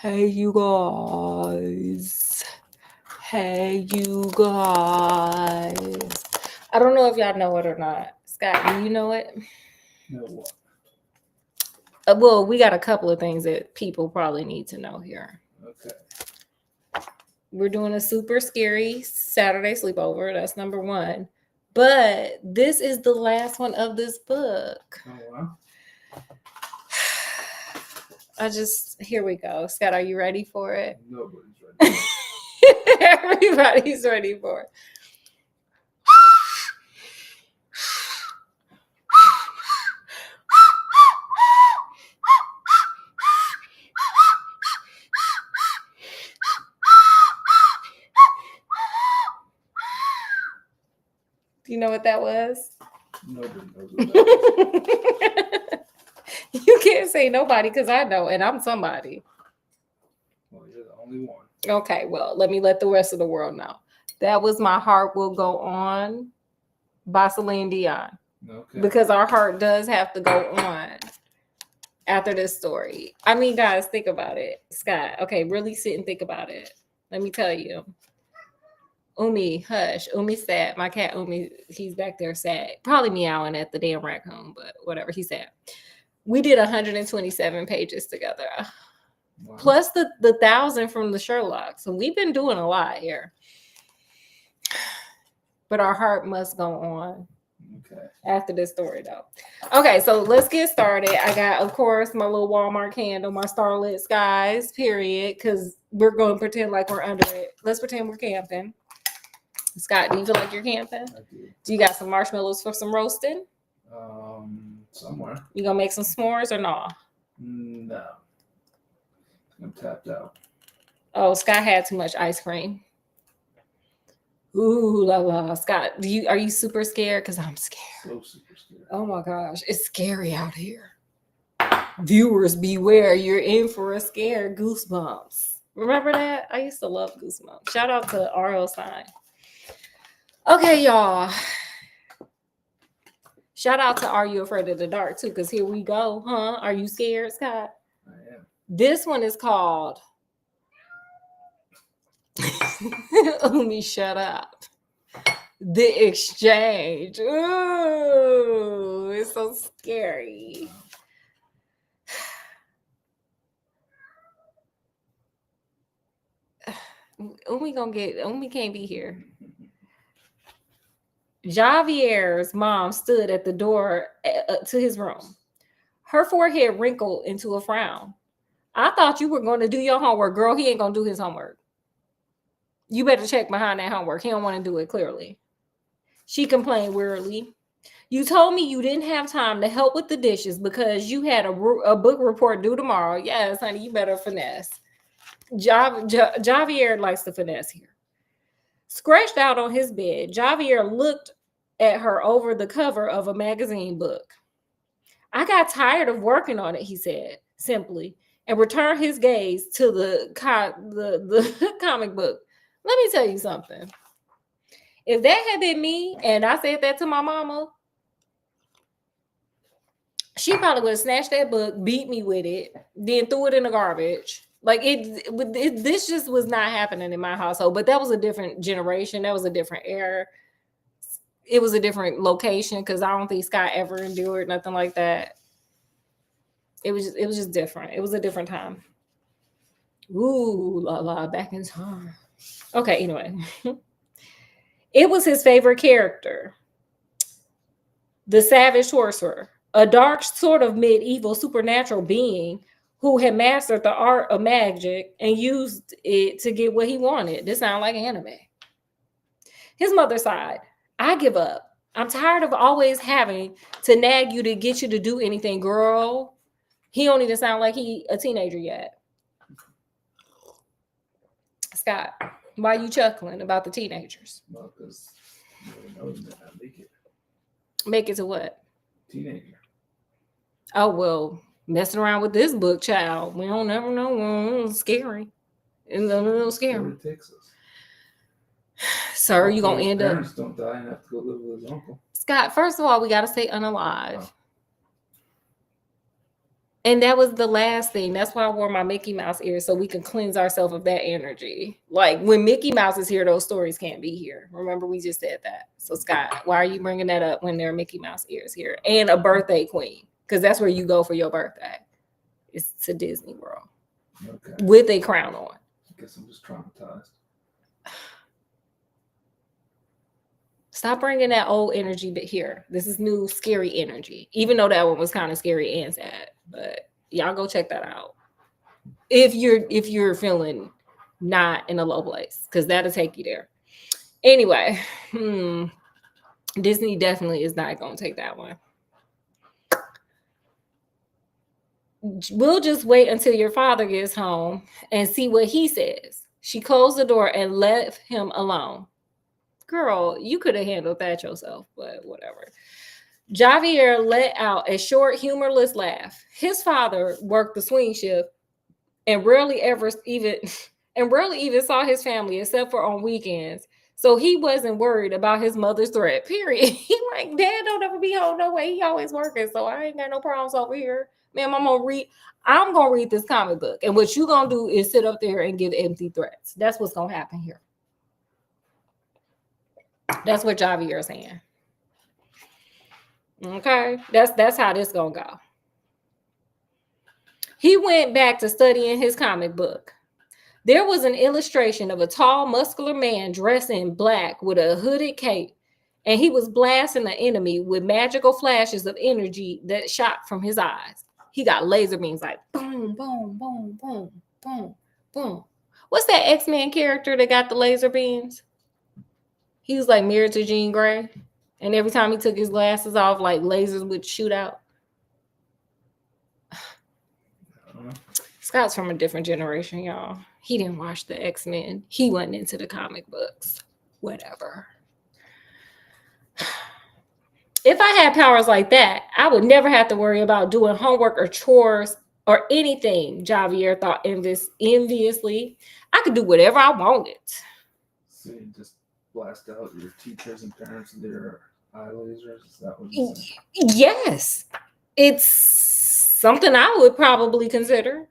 Hey, you guys. Hey, you guys. I don't know if y'all know it or not. Scott, do you know it? Know what? Well, we got a couple of things that people probably need to know here. Okay. We're doing a super scary Saturday sleepover. That's number one. But this is the last one of this book. Oh, wow. Here we go. Scott, are you ready for it? Nobody's ready. Everybody's ready for it. Do you know what that was? Nobody knows what that is. You can't say nobody because I know, and I'm somebody. Well, you're the only one. Okay, well, let me let the rest of the world know. That was My Heart Will Go On by Celine Dion. Okay. Because our heart does have to go on after this story. I mean, guys, think about it. Scott, okay, really sit and think about it. Let me tell you. Umi, hush. Umi's sad. My cat Umi, he's back there sad. Probably meowing at the damn raccoon, but whatever, he's sad. We did 127 pages together. Wow. Plus the 1,000 from the Sherlock. So we've been doing a lot here. But our heart must go on. Okay. After this story, though. Okay, so let's get started. I got, of course, my little Walmart candle, my Starlit Skies, period, because we're going to pretend like we're under it. Let's pretend we're camping. Scott, do you feel like you're camping? I do. Do you got some marshmallows for some roasting? Somewhere. You gonna make some s'mores or no? No. I'm tapped out. Oh, Scott had too much ice cream. Ooh la la. Scott, are you super scared? Because I'm scared. So super scared. Oh my gosh, it's scary out here. Viewers beware, you're in for a scare. Goosebumps. Remember that? I used to love Goosebumps. Shout out to R.L. Stein. Okay, y'all. Shout out to Are You Afraid of the Dark, too, because here we go. Huh? Are you scared, Scott? I am. This one is called... Umi, shut up. The Exchange. Ooh, it's so scary. Umi can't be here. Javier's mom stood at the door to his room. Her forehead wrinkled into a frown. I thought you were going to do your homework, girl. He ain't going to do his homework. You better check behind that homework. He don't want to do it clearly. She complained wearily. You told me you didn't have time to help with the dishes because you had a book report due tomorrow. Yes, honey, you better finesse. Javier likes to finesse here. Scratched out on his bed, Javier looked at her over the cover of a magazine book. I got tired of working on it, he said, simply, and returned his gaze to the comic book. Let me tell you something. If that had been me and I said that to my mama, she probably would have snatched that book, beat me with it, then threw it in the garbage. Like this just was not happening in my household. But that was a different generation. That was a different era. It was a different location because I don't think Scott ever endured nothing like that. It was just different. It was a different time. Ooh la la, back in time. Okay, anyway. It was his favorite character. The Savage Sorcerer, a dark sort of medieval supernatural being who had mastered the art of magic and used it to get what he wanted. This sounds like anime. His mother sighed. I give up. I'm tired of always having to nag you to get you to do anything, girl. He don't even sound like he a teenager yet. Scott, why are you chuckling about the teenagers? Well, because nobody knows that I make it. Make it to what? Teenager. Oh, well, messing around with this book, child. We don't never know. It's scary. It's a little scary. What it takes us. Sir, you're going to end up... Parents don't die and have to go live with his uncle. Scott, first of all, we got to stay unalive. And that was the last thing. That's why I wore my Mickey Mouse ears, so we can cleanse ourselves of that energy. Like when Mickey Mouse is here, those stories can't be here. Remember, we just said that. So Scott, why are you bringing that up when there are Mickey Mouse ears here and a birthday queen? Because that's where you go for your birthday. It's to Disney World with a crown on. I guess I'm just traumatized. Stop bringing that old energy here. This is new, scary energy. Even though that one was kind of scary and sad, but y'all go check that out. If you're feeling not in a low place, because that'll take you there. Anyway, Disney definitely is not going to take that one. We'll just wait until your father gets home and see what he says. She closed the door and left him alone. Girl, you could have handled that yourself, but whatever. Javier let out a short, humorless laugh. His father worked the swing shift and rarely even saw his family except for on weekends. So he wasn't worried about his mother's threat, period. He like, Dad don't ever be home no way. He always working, so I ain't got no problems over here. Ma'am, I'm gonna read this comic book. And what you gonna do is sit up there and give empty threats. That's what's gonna happen here. That's what Javier is saying. Okay, that's how this gonna go. He went back to studying his comic book. There was an illustration of a tall, muscular man dressed in black with a hooded cape, and he was blasting the enemy with magical flashes of energy that shot from his eyes. He got laser beams like boom, boom, boom, boom, boom, boom. What's that X-Men character that got the laser beams? He was like married to Jean Grey. And every time he took his glasses off, like lasers would shoot out. Scott's from a different generation, y'all. He didn't watch the X-Men. He wasn't into the comic books. Whatever. If I had powers like that, I would never have to worry about doing homework or chores or anything, Javier thought enviously. I could do whatever I wanted. So you just blast out your teachers and parents with their eye lasers? Is that what you said? Yes. It's something I would probably consider.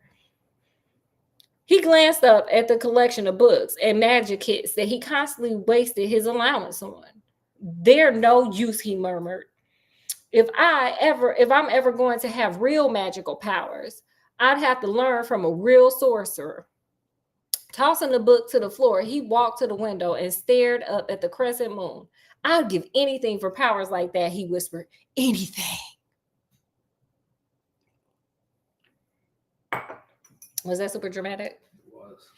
He glanced up at the collection of books and magic kits that he constantly wasted his allowance on. They're no use, he murmured. If I'm ever going to have real magical powers, I'd have to learn from a real sorcerer. Tossing the book to the floor, he walked to the window and stared up at the crescent moon. I'd give anything for powers like that, he whispered. Anything. Was that super dramatic? It was.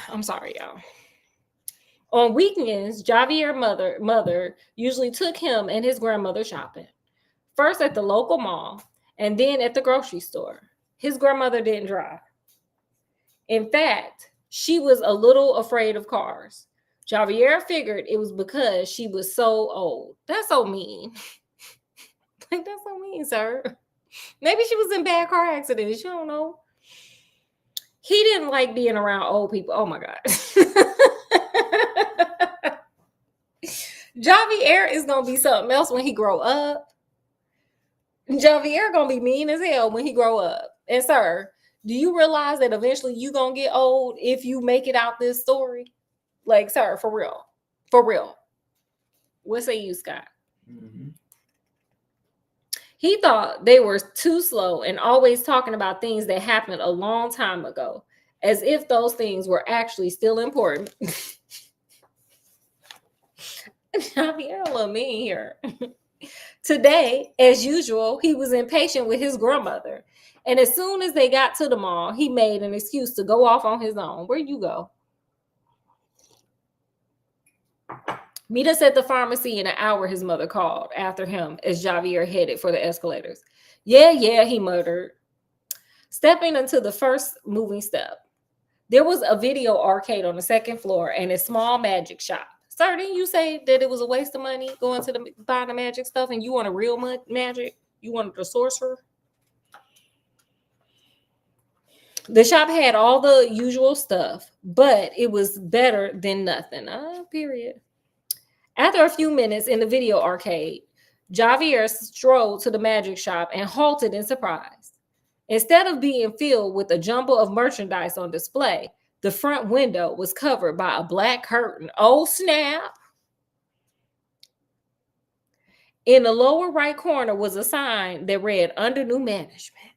I'm sorry, y'all. On weekends, Javier's mother usually took him and his grandmother shopping. First at the local mall and then at the grocery store. His grandmother didn't drive. In fact, she was a little afraid of cars. Javier figured it was because she was so old. That's so mean. Like, that's so mean, sir. Maybe she was in bad car accidents. You don't know. He didn't like being around old people. Oh, my God. Javier is going to be something else when he grow up. Javier going to be mean as hell when he grow up. And, sir, do you realize that eventually you going to get old if you make it out this story? Like, sir, for real. For real. What say you, Scott? Mm-hmm. He thought they were too slow and always talking about things that happened a long time ago, as if those things were actually still important. Javier a little mean here. Today, as usual, he was impatient with his grandmother. And as soon as they got to the mall, he made an excuse to go off on his own. Where you go? Meet us at the pharmacy in an hour, his mother called after him as Javier headed for the escalators. Yeah, he muttered, stepping into the first moving step. There was a video arcade on the second floor and a small magic shop. Sir, didn't you say that it was a waste of money going to buy the magic stuff and you want a real magic? You wanted a sorcerer? The shop had all the usual stuff, but it was better than nothing. Period. After a few minutes in the video arcade, Javier strolled to the magic shop and halted in surprise. Instead of being filled with a jumble of merchandise on display, the front window was covered by a black curtain. Oh, snap! In the lower right corner was a sign that read under new management.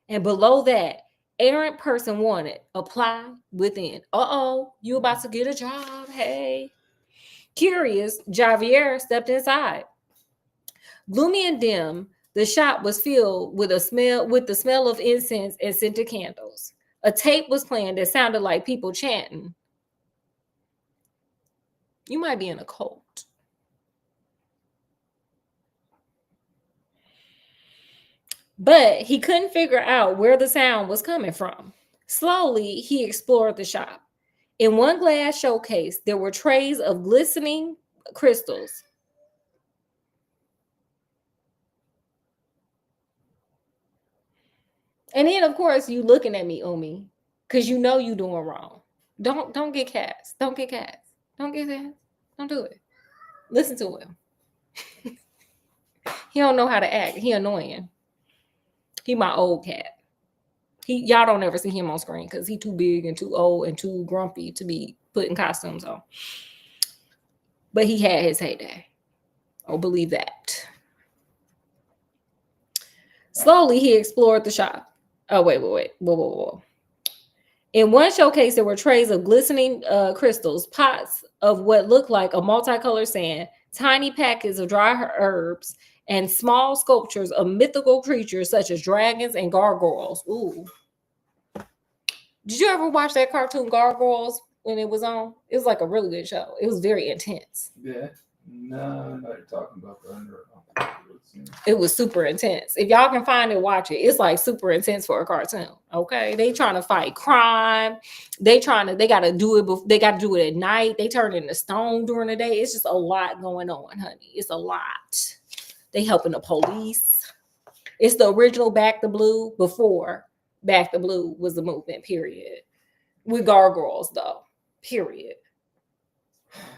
And below that, errant person wanted, apply within. Uh-oh, you about to get a job. Hey. Curious, Javier stepped inside. Gloomy and dim, the shop was filled with the smell of incense and scented candles. A tape was playing that sounded like people chanting. You might be in a cult. But he couldn't figure out where the sound was coming from. Slowly, he explored the shop. In one glass showcase, there were trays of glistening crystals. And then, of course, you looking at me, Umi, because you know you doing wrong. Don't get cats. Don't get cats. Don't get that. Don't do it. Listen to him. He don't know how to act. He annoying. He my old cat. Y'all don't ever see him on screen because he too big and too old and too grumpy to be putting costumes on. But he had his heyday. Oh, believe that. Slowly, he explored the shop. Oh, wait. Whoa. In one showcase, there were trays of glistening crystals, pots of what looked like a multicolored sand, tiny packets of dry herbs, and small sculptures of mythical creatures such as dragons and gargoyles. Ooh. Did you ever watch that cartoon Gargoyles when it was on? It was like a really good show. It was very intense. Yeah. No, you're talking about the under. It was super intense. If y'all can find it, watch it. It's like super intense for a cartoon. Okay, they trying to fight crime. They gotta do it. They gotta do it at night. They turn into stone during the day. It's just a lot going on, honey. It's a lot. They helping the police. It's the original Back to Blue before Back to Blue was the movement. Period. With gargoyles though. Period.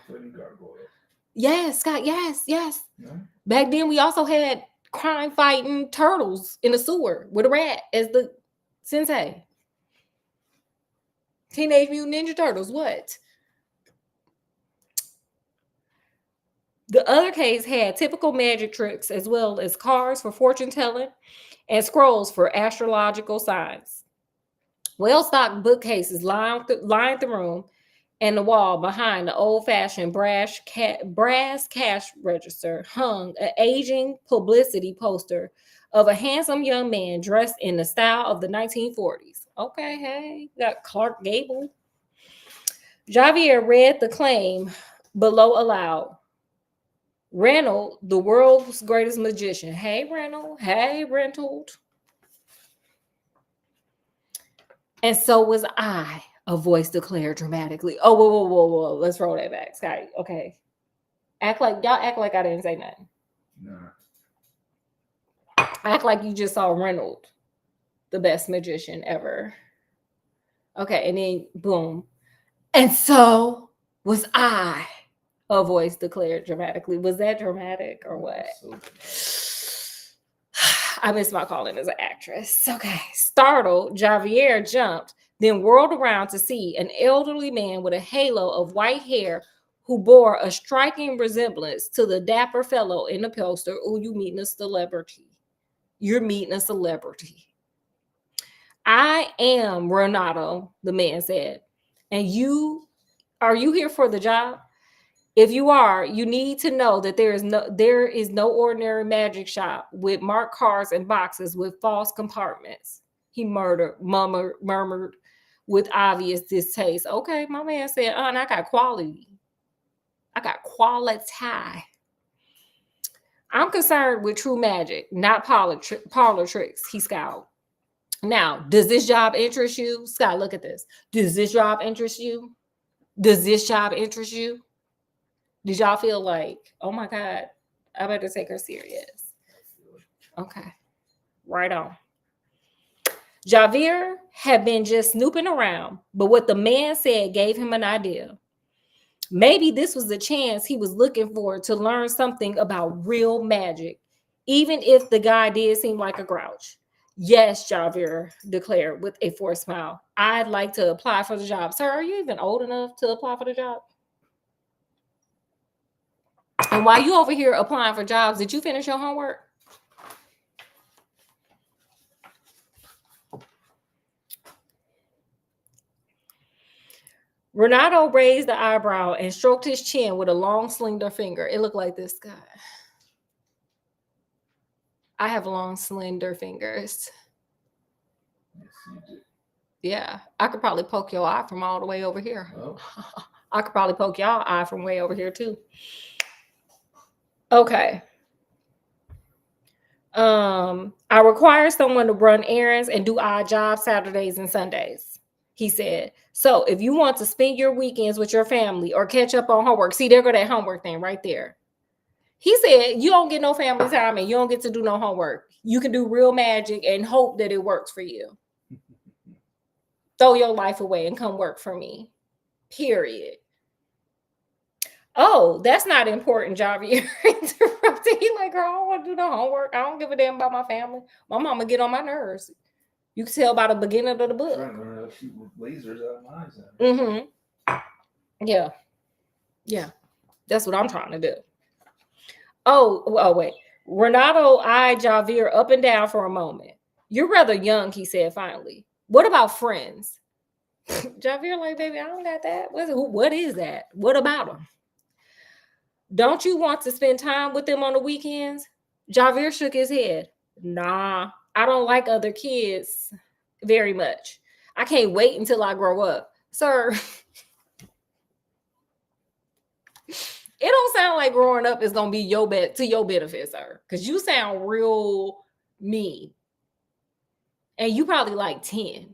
Gargoyles. Yes, Scott. Yes. Yeah. Back then, we also had crime fighting turtles in the sewer with a rat as the sensei. Teenage Mutant Ninja Turtles. What? The other case had typical magic tricks as well as cards for fortune telling and scrolls for astrological signs. Well-stocked bookcases lined the room, and the wall behind the old-fashioned brass cash register hung an aging publicity poster of a handsome young man dressed in the style of the 1940s. Okay, hey, got Clark Gable. Javier read the claim below aloud. Reynold, the world's greatest magician. Hey, Reynold. Hey, Reynold. And so was I, a voice declared dramatically. Oh, whoa. Let's roll that back, Scotty. Okay. Y'all act like I didn't say nothing. No. Act like you just saw Reynold, the best magician ever. Okay, and then boom. And so was I, a voice declared dramatically. Was that dramatic or what? I miss my calling as an actress. Okay. Startled, Javier jumped, then whirled around to see an elderly man with a halo of white hair who bore a striking resemblance to the dapper fellow in the poster. Oh, you meeting a celebrity. You're meeting a celebrity. I am Renato, the man said. And are you here for the job? If you are, you need to know that there is no ordinary magic shop with marked cars and boxes with false compartments. He murmured with obvious distaste. Okay, my man said, I got quality. I got quality. I'm concerned with true magic, not parlor tricks, he scowled. Now, does this job interest you? Scott, look at this. Does this job interest you? Does this job interest you? Did y'all feel like, oh my God, I better take her serious? Okay, right on. Javier had been just snooping around, but what the man said gave him an idea. Maybe this was the chance he was looking for to learn something about real magic, even if the guy did seem like a grouch. Yes, Javier declared with a forced smile. I'd like to apply for the job. Sir, are you even old enough to apply for the job? And while you over here applying for jobs, did you finish your homework? Renato raised the eyebrow and stroked his chin with a long, slender finger. It looked like this guy. I have long, slender fingers. Yes, you do. Yeah, I could probably poke your eye from all the way over here. Oh. I could probably poke y'all eye from way over here too. Okay. I require someone to run errands and do odd jobs Saturdays and Sundays, he said. So if you want to spend your weekends with your family or catch up on homework, see, there go that homework thing right there. He said, you don't get no family time and you don't get to do no homework. You can do real magic and hope that it works for you. Throw your life away and come work for me. Period. Oh, that's not important, Javier interrupted. He like, girl, I don't want to do no homework. I don't give a damn about my family. My mama get on my nerves. You can tell by the beginning of the book. I'm trying to learn how to shoot with lasers out of my eyes. Mm-hmm. Yeah. Yeah. That's what I'm trying to do. Oh, wait. Renato eyed Javier up and down for a moment. You're rather young, he said finally. What about friends? Javier like, baby, I don't got that. What is that? What about them? Don't you want to spend time with them on the weekends? Javier shook his head. Nah, I don't like other kids very much. I can't wait until I grow up. Sir, it don't sound like growing up is going to be to your benefit, sir. Because you sound real mean. And you probably like 10.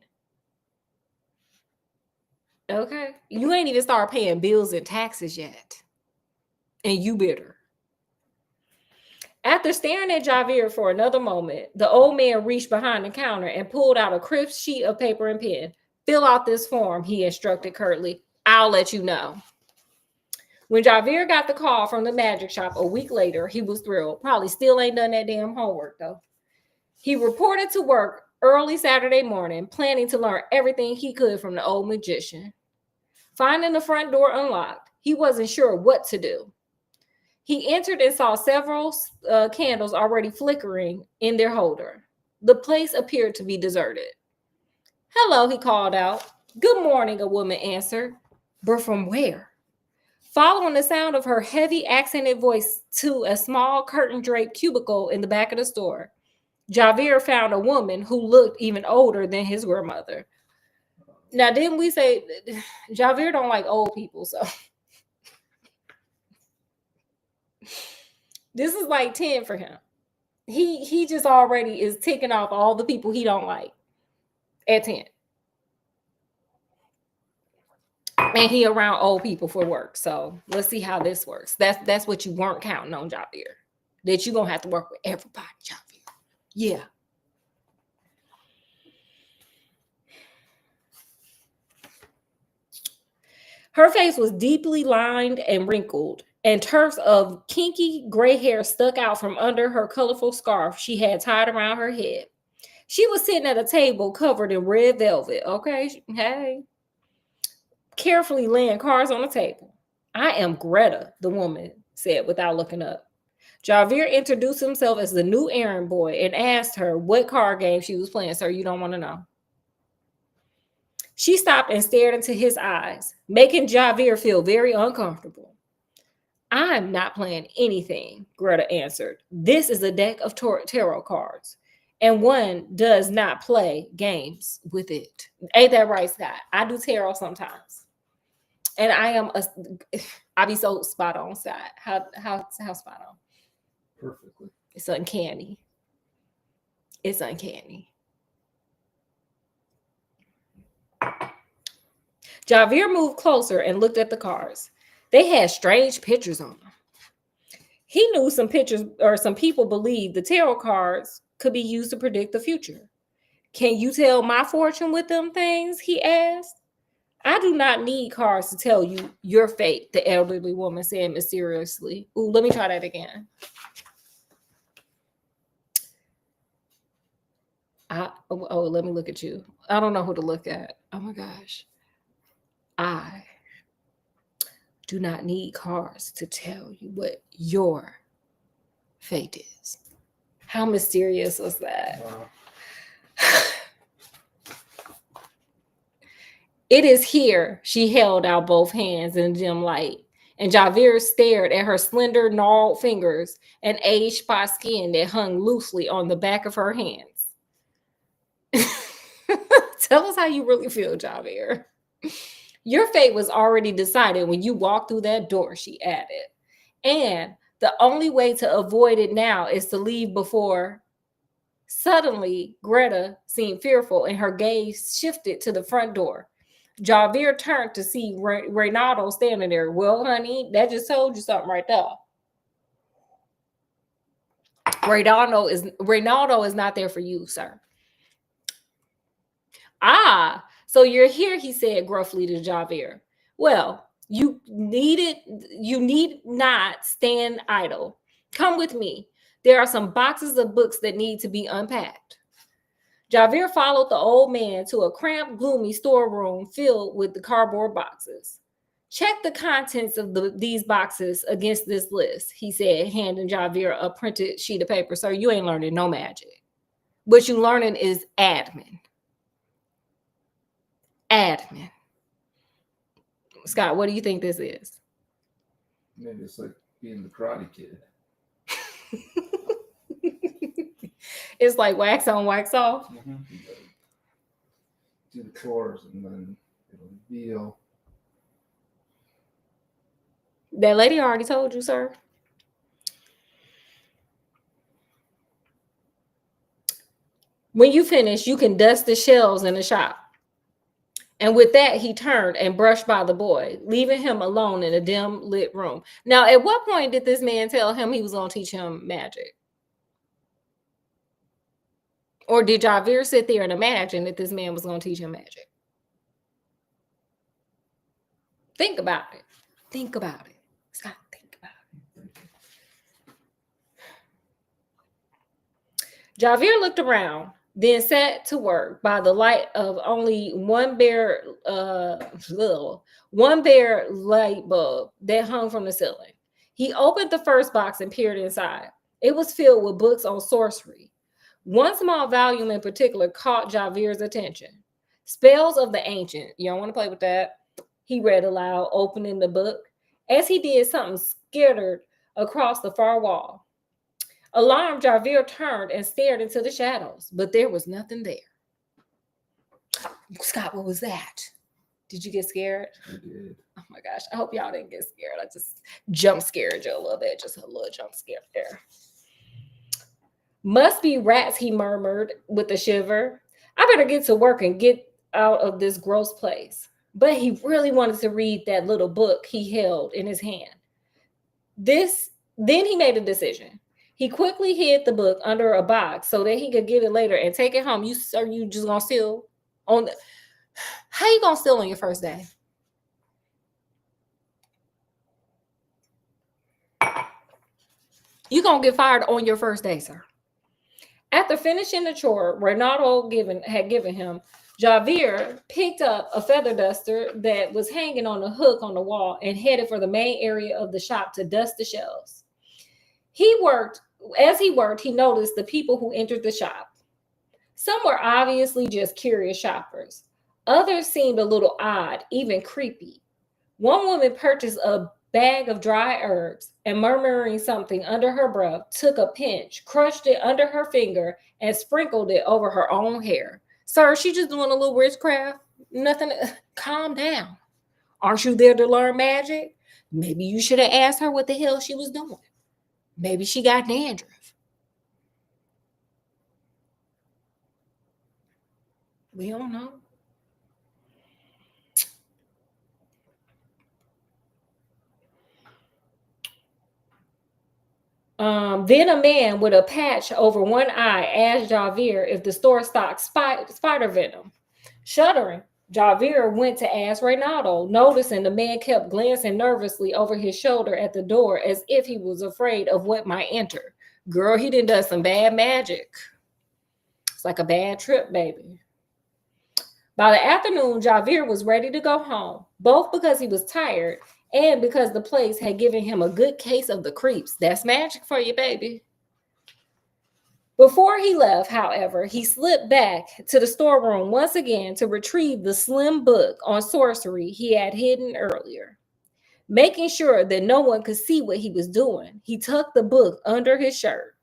Okay? You ain't even started paying bills and taxes yet. And you bitter. After staring at Javier for another moment, the old man reached behind the counter and pulled out a crisp sheet of paper and pen. Fill out this form, he instructed curtly. I'll let you know. When Javier got the call from the magic shop a week later, he was thrilled. Probably still ain't done that damn homework, though. He reported to work early Saturday morning, planning to learn everything he could from the old magician. Finding the front door unlocked, he wasn't sure what to do. He entered and saw several candles already flickering in their holder. The place appeared to be deserted. Hello, he called out. Good morning, a woman answered. But from where? Following the sound of her heavy accented voice to a small curtain-draped cubicle in the back of the store, Javier found a woman who looked even older than his grandmother. Now, didn't we say Javier don't like old people, so... This is like 10 for him. He just already is ticking off all the people he don't like at 10. And he around old people for work. So let's see how this works. That's what you weren't counting on, Javier. That you're going to have to work with everybody, Javier. Yeah. Her face was deeply lined and wrinkled, and tufts of kinky gray hair stuck out from under her colorful scarf she had tied around her head. She was sitting at a table covered in red velvet. Okay, hey. Carefully laying cards on the table. I am Greta, the woman said without looking up. Javier introduced himself as the new errand boy and asked her what card game she was playing. Sir, you don't want to know. She stopped and stared into his eyes, making Javier feel very uncomfortable. I'm not playing anything, Greta answered. This is a deck of tarot cards, and one does not play games with it. Ain't that right, Scott? I do tarot sometimes. And I be so spot on, Scott. How spot on? Perfectly. It's uncanny. It's uncanny. Javier moved closer and looked at the cards. They had strange pictures on them. He knew some people believed the tarot cards could be used to predict the future. Can you tell my fortune with them things? He asked. I do not need cards to tell you your fate, the elderly woman said mysteriously. Ooh, let me try that again. Let me look at you. I don't know who to look at. Oh my gosh. I do not need cards to tell you what your fate is. How mysterious was that? Wow. It is here. She held out both hands in the dim light, and Javir stared at her slender, gnarled fingers and aged spot skin that hung loosely on the back of her hands. Tell us how you really feel, Javir. Your fate was already decided when you walked through that door, she added. And the only way to avoid it now is to leave before. Suddenly, Greta seemed fearful and her gaze shifted to the front door. Javir turned to see Reynaldo standing there. Well, honey, that just told you something right there. Reynaldo is not there for you, sir. Ah, so you're here, he said gruffly to Javir. Well, you need not stand idle. Come with me. There are some boxes of books that need to be unpacked. Javir followed the old man to a cramped, gloomy storeroom filled with the cardboard boxes. Check the contents of these boxes against this list, he said, handing Javir a printed sheet of paper. Sir, you ain't learning no magic. What you learning is admin. Admin. Scott, what do you think this is? Maybe it's like being the Karate Kid. It's like wax on, wax off. Mm-hmm. Do the chores and then it'll reveal. That lady already told you, sir. When you finish, you can dust the shelves in the shop. And with that, he turned and brushed by the boy, leaving him alone in a dim lit room. Now, at what point did this man tell him he was going to teach him magic? Or did Javir sit there and imagine that this man was going to teach him magic? Think about it. Think about it. Scott, think about it. Javir looked around, then sat to work by the light of only one bare light bulb that hung from the ceiling. He opened the first box and peered inside. It was filled with books on sorcery. One small volume in particular caught Javir's attention. Spells of the Ancient. You don't want to play with that? He read aloud, opening the book. As he did, something scattered across the far wall. Alarmed, Javir turned and stared into the shadows, but there was nothing there. Scott, what was that? Did you get scared? I did. Oh my gosh, I hope y'all didn't get scared. I just jump scared you a little bit, just a little jump scare there. Must be rats, he murmured with a shiver. I better get to work and get out of this gross place. But he really wanted to read that little book he held in his hand. Then he made a decision. He quickly hid the book under a box so that he could get it later and take it home. You just gonna steal on the... How you gonna steal on your first day? You gonna get fired on your first day, sir. After finishing the chore Reynaldo had given him, Javir picked up a feather duster that was hanging on a hook on the wall and headed for the main area of the shop to dust the shelves. As he worked, he noticed the people who entered the shop. Some were obviously just curious shoppers. Others seemed a little odd, even creepy. One woman purchased a bag of dry herbs and, murmuring something under her breath, took a pinch, crushed it under her finger, and sprinkled it over her own hair. Sir, she just doing a little witchcraft. Nothing. Calm down. Aren't you there to learn magic? Maybe you should have asked her what the hell she was doing. Maybe she got dandruff. We don't know. Then a man with a patch over one eye asked Javir if the store stocked spider venom. Shuddering, Javier went to ask Reynaldo, noticing the man kept glancing nervously over his shoulder at the door as if he was afraid of what might enter. Girl, he done some bad magic. It's like a bad trip, baby. By the afternoon, Javier was ready to go home, both because he was tired and because the place had given him a good case of the creeps. That's magic for you, baby. Before he left, however, he slipped back to the storeroom once again to retrieve the slim book on sorcery he had hidden earlier. Making sure that no one could see what he was doing, he tucked the book under his shirt.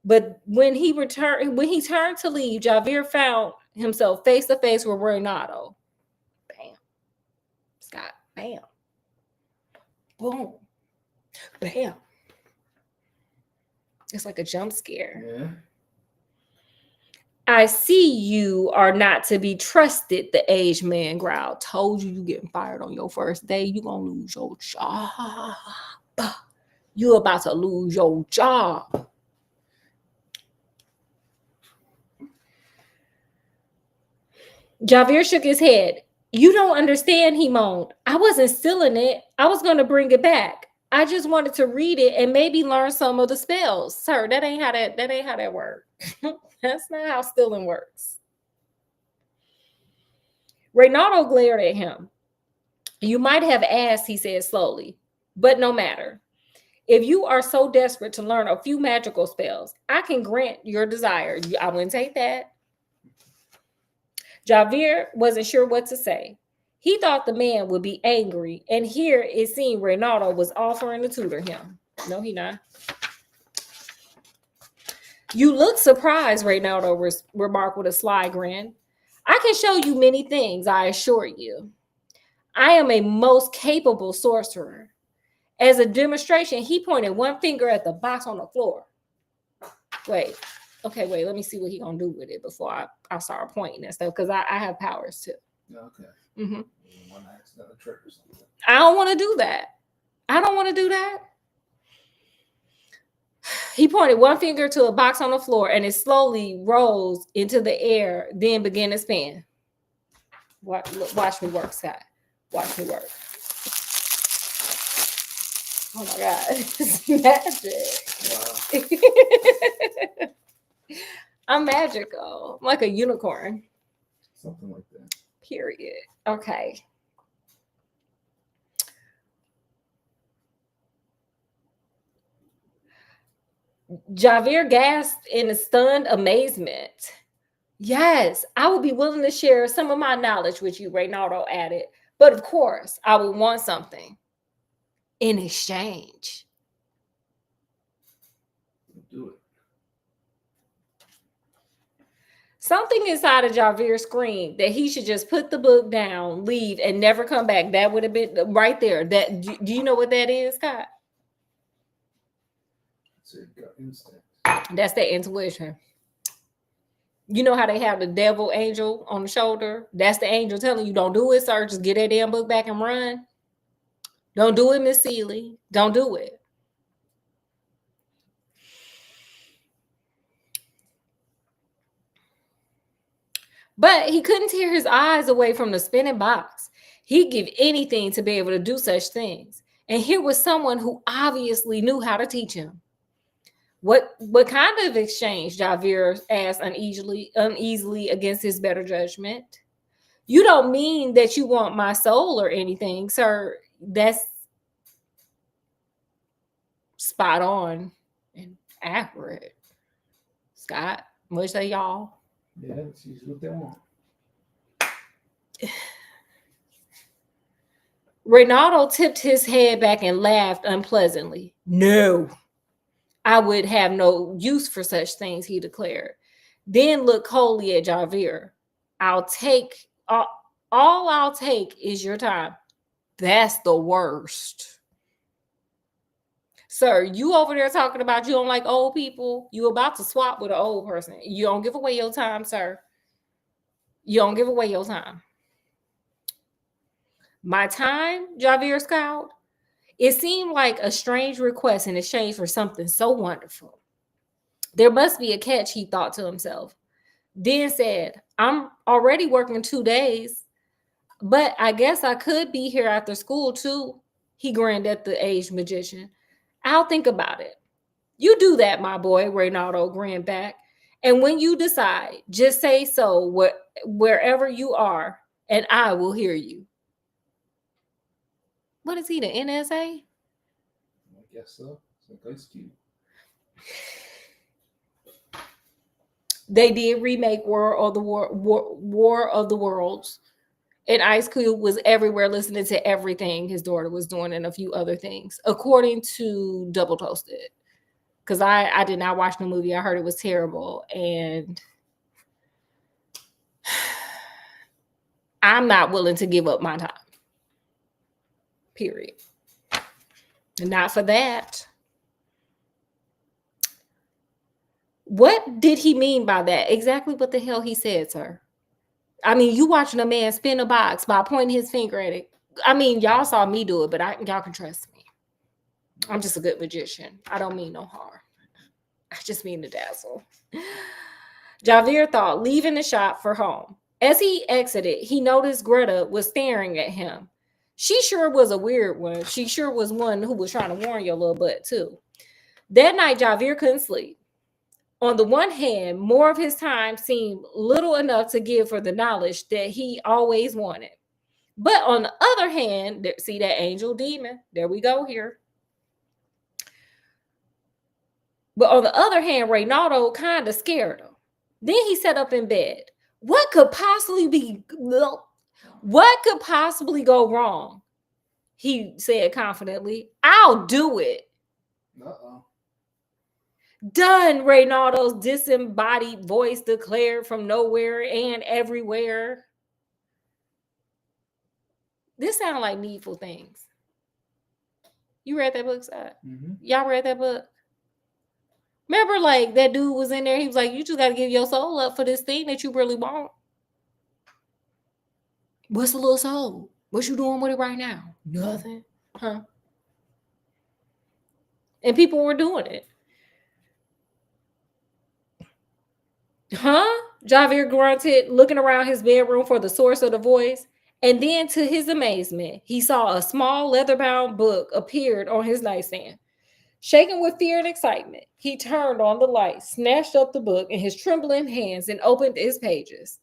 But when he turned to leave, Javier found himself face to face with Renato. Bam. Scott. Bam. Boom. Bam. It's like a jump scare. Yeah. I see you are not to be trusted, the aged man growled. Told you getting fired on your first day. You gonna lose your job. You about to lose your job. Javier shook his head. You don't understand, he moaned. I wasn't stealing it. I was going to bring it back. I just wanted to read it and maybe learn some of the spells. Sir, that ain't how that works. That's not how stealing works. Reynaldo glared at him. You might have asked, he said slowly, but no matter. If you are so desperate to learn a few magical spells, I can grant your desire. I wouldn't take that. Javier wasn't sure what to say. He thought the man would be angry, and here it seemed Reynaldo was offering to tutor him. No, he not. You look surprised, Reynaldo remarked with a sly grin. I can show you many things, I assure you. I am a most capable sorcerer. As a demonstration, he pointed one finger at the box on the floor. Wait, let me see what he gonna do with it before I start pointing and stuff, because I have powers too. Okay. Mm-hmm. One accidental trick or something. I don't want to do that. He pointed one finger to a box on the floor, and it slowly rose into the air, then began to spin. Watch me work, Scott. Watch me work. Oh my God, it's magic. Wow. I'm magical. I'm like a unicorn. Something like that. Period. Okay. Javier gasped in a stunned amazement. Yes, I would be willing to share some of my knowledge with you, Reynaldo added. But of course, I would want something in exchange. Do it. Something inside of Javier screamed that he should just put the book down, leave, and never come back. That would have been right there. That do you know what that is, Scott? It's a gut instinct. That's their intuition. You know how they have the devil angel on the shoulder? That's the angel telling you, don't do it, sir. Just get that damn book back and run. Don't do it, Miss Seeley. Don't do it. But he couldn't tear his eyes away from the spinning box. He'd give anything to be able to do such things. And here was someone who obviously knew how to teach him. What kind of exchange? Javier asked uneasily against his better judgment. You don't mean that you want my soul or anything, sir. That's spot on and accurate. Scott, what say y'all? Yeah, it's usually what they want. Reynaldo tipped his head back and laughed unpleasantly. No, I would have no use for such things, he declared. Then looked coldly at Javier. All I'll take is your time. That's the worst. Sir, you over there talking about you don't like old people. You about to swap with an old person. You don't give away your time, sir. You don't give away your time. My time, Javier scowled. It seemed like a strange request in exchange for something so wonderful. There must be a catch, he thought to himself. Then said, I'm already working 2 days. But I guess I could be here after school too. He grinned at the aged magician. I'll think about it. You do that, my boy, Reynaldo grinned back. And when you decide, just say so wherever you are, and I will hear you. What is he, the NSA? I guess so. It's like Ice Cube. They did remake War of the Worlds. And Ice Cube was everywhere listening to everything his daughter was doing and a few other things, according to Double Toasted. Because I did not watch the movie. I heard it was terrible. And I'm not willing to give up my time. Period. And not for that. What did he mean by that? Exactly what the hell he said, sir. I mean, you watching a man spin a box by pointing his finger at it. I mean, y'all saw me do it, but y'all can trust me. I'm just a good magician. I don't mean no harm. I just mean to dazzle. Javier thought, leaving the shop for home. As he exited, he noticed Greta was staring at him. She sure was a weird one. She sure was one who was trying to warn your little butt, too. That night, Javier couldn't sleep. On the one hand, more of his time seemed little enough to give for the knowledge that he always wanted. But on the other hand, see that angel demon? There we go here. But on the other hand, Reynaldo kind of scared him. Then he sat up in bed. What could possibly go wrong? He said confidently. I'll do it. Uh-oh. Done, Reynaldo's disembodied voice declared from nowhere and everywhere. This sounds like Needful Things. You read that book, Side? Mm-hmm. Y'all read that book? Remember, like, that dude was in there. He was like, you just got to give your soul up for this thing that you really want. What's the little soul? What you doing with it right now? Nothing. Huh? And people were doing it. Huh? Javier grunted, looking around his bedroom for the source of the voice. And then, to his amazement, he saw a small leather-bound book appeared on his nightstand. Shaken with fear and excitement, he turned on the light, snatched up the book in his trembling hands, and opened its pages.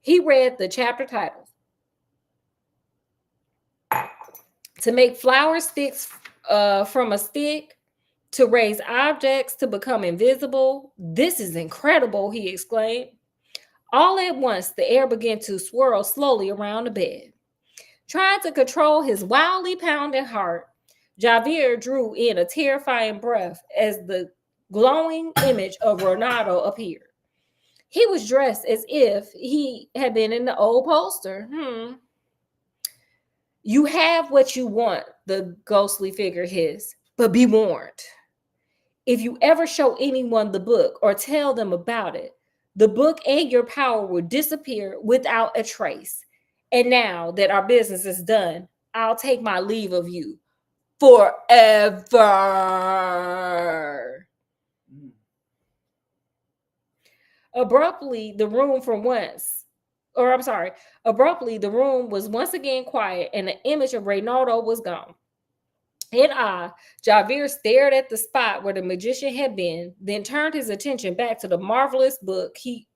He read the chapter titles. To make flower sticks from a stick, to raise objects to become invisible. This is incredible, he exclaimed. All at once, the air began to swirl slowly around the bed. Trying to control his wildly pounding heart, Javier drew in a terrifying breath as the glowing image of Ronaldo appeared. He was dressed as if he had been in the old poster. You have what you want, the ghostly figure hissed, but be warned. If you ever show anyone the book or tell them about it, the book and your power will disappear without a trace. And now that our business is done, I'll take my leave of you. Forever. Abruptly, the room was once again quiet and the image of Reynaldo was gone. In awe, Javier stared at the spot where the magician had been, then turned his attention back to the marvelous book. He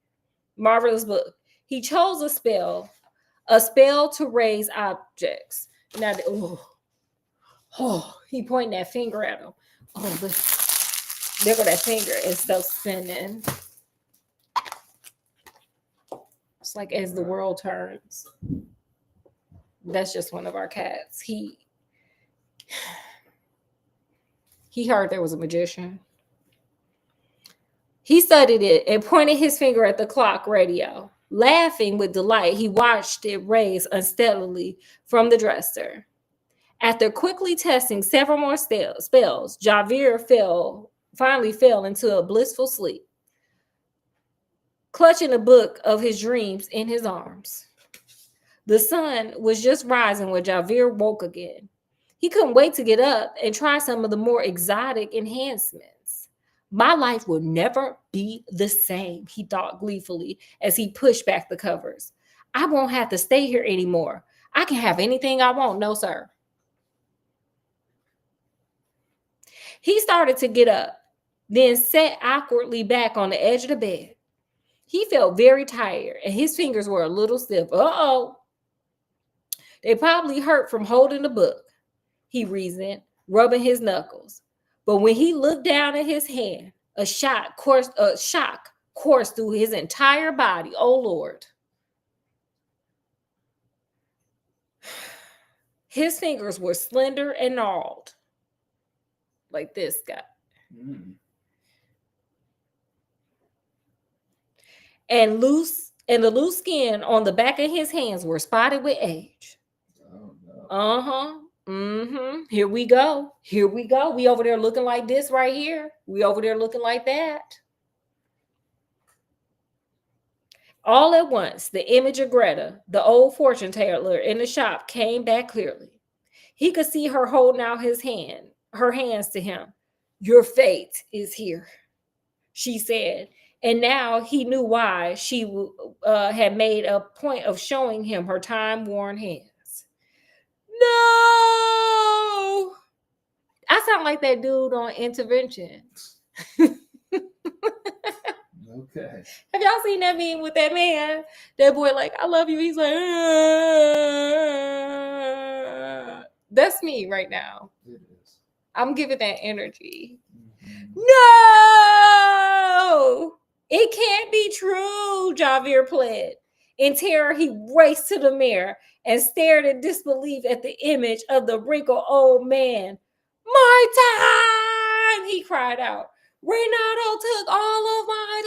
chose a spell to raise objects. Now, he pointed that finger at him. Oh, there go that finger and stuff spinning. It's like as the world turns. That's just one of our cats. He heard there was a magician. He studied it and pointed his finger at the clock radio. Laughing with delight, he watched it raise unsteadily from the dresser. After quickly testing several more spells, Javier finally fell into a blissful sleep, clutching the book of his dreams in his arms. The sun was just rising when Javier woke again. He couldn't wait to get up and try some of the more exotic enhancements. My life will never be the same, he thought gleefully as he pushed back the covers. I won't have to stay here anymore. I can have anything I want. No, sir. He started to get up, then sat awkwardly back on the edge of the bed. He felt very tired and his fingers were a little stiff. Uh-oh. They probably hurt from holding the book, he reasoned, rubbing his knuckles. But when he looked down at his hand, a shock coursed through his entire body. Oh, Lord. His fingers were slender and gnarled. Like this guy. And the loose skin on the back of his hands were spotted with age. Oh, no. Uh-huh. Mm-hmm. Here we go. Here we go. We over there looking like this right here. We over there looking like that. All at once, the image of Greta, the old fortune teller in the shop, came back clearly. He could see her holding out her hands to him. Your fate is here, she said. And now he knew why she had made a point of showing him her time-worn hands. No! I sound like that dude on Intervention. Okay. Have y'all seen that meme with that man? That boy like, I love you. He's like, that's me right now. It is. I'm giving that energy. Mm-hmm. No! It can't be true, Javier pled. In terror, he raced to the mirror and stared in disbelief at the image of the wrinkled old man. My time! He cried out. Renato took all of my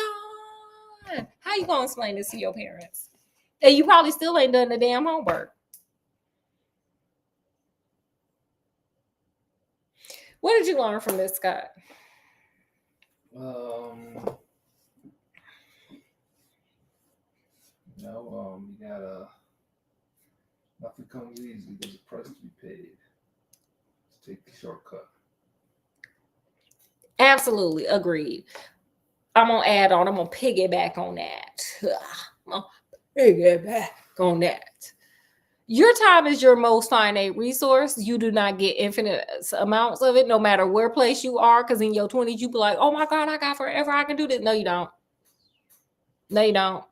time. How you gonna explain this to your parents? And you probably still ain't done the damn homework. What did you learn from this, Scott? You gotta, nothing comes easy. There's a price to be paid. Let's take the shortcut. Absolutely agreed. I'm gonna piggyback on that. Your time is your most finite resource. You do not get infinite amounts of it, no matter where place you are. Because in your 20s, you be like, oh my God, I got forever. I can do this. No, you don't. No, you don't.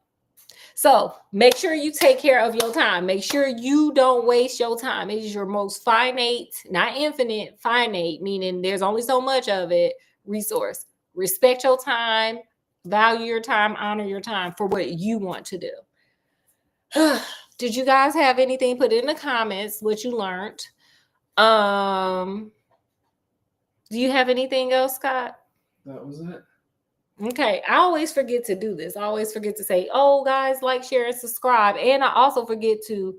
So make sure you take care of your time. Make sure you don't waste your time. It is your most finite, not infinite, finite, meaning there's only so much of it, resource. Respect your time, value your time, honor your time for what you want to do. Did you guys have anything? Put in the comments what you learned. Do you have anything else, Scott? That was it. Okay, I always forget to do this. I always forget to say, oh, guys, like, share, and subscribe. And I also forget to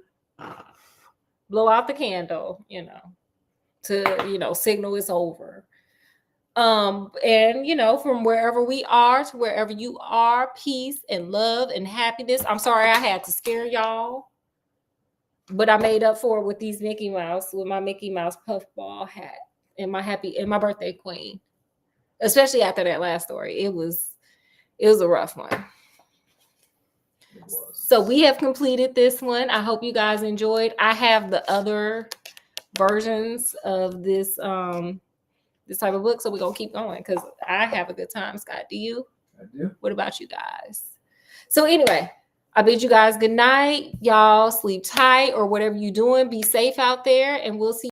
blow out the candle, to, signal it's over. And, from wherever we are to wherever you are, peace and love and happiness. I'm sorry I had to scare y'all, but I made up for it with with my Mickey Mouse puffball hat and my birthday queen. Especially after that last story. It was a rough one. It was. So we have completed this one. I hope you guys enjoyed. I have the other versions of this this type of book, so we're gonna keep going because I have a good time. Scott, do you? I do. What about you guys? So anyway, I bid you guys good night. Y'all sleep tight or whatever you're doing. Be safe out there, and we'll see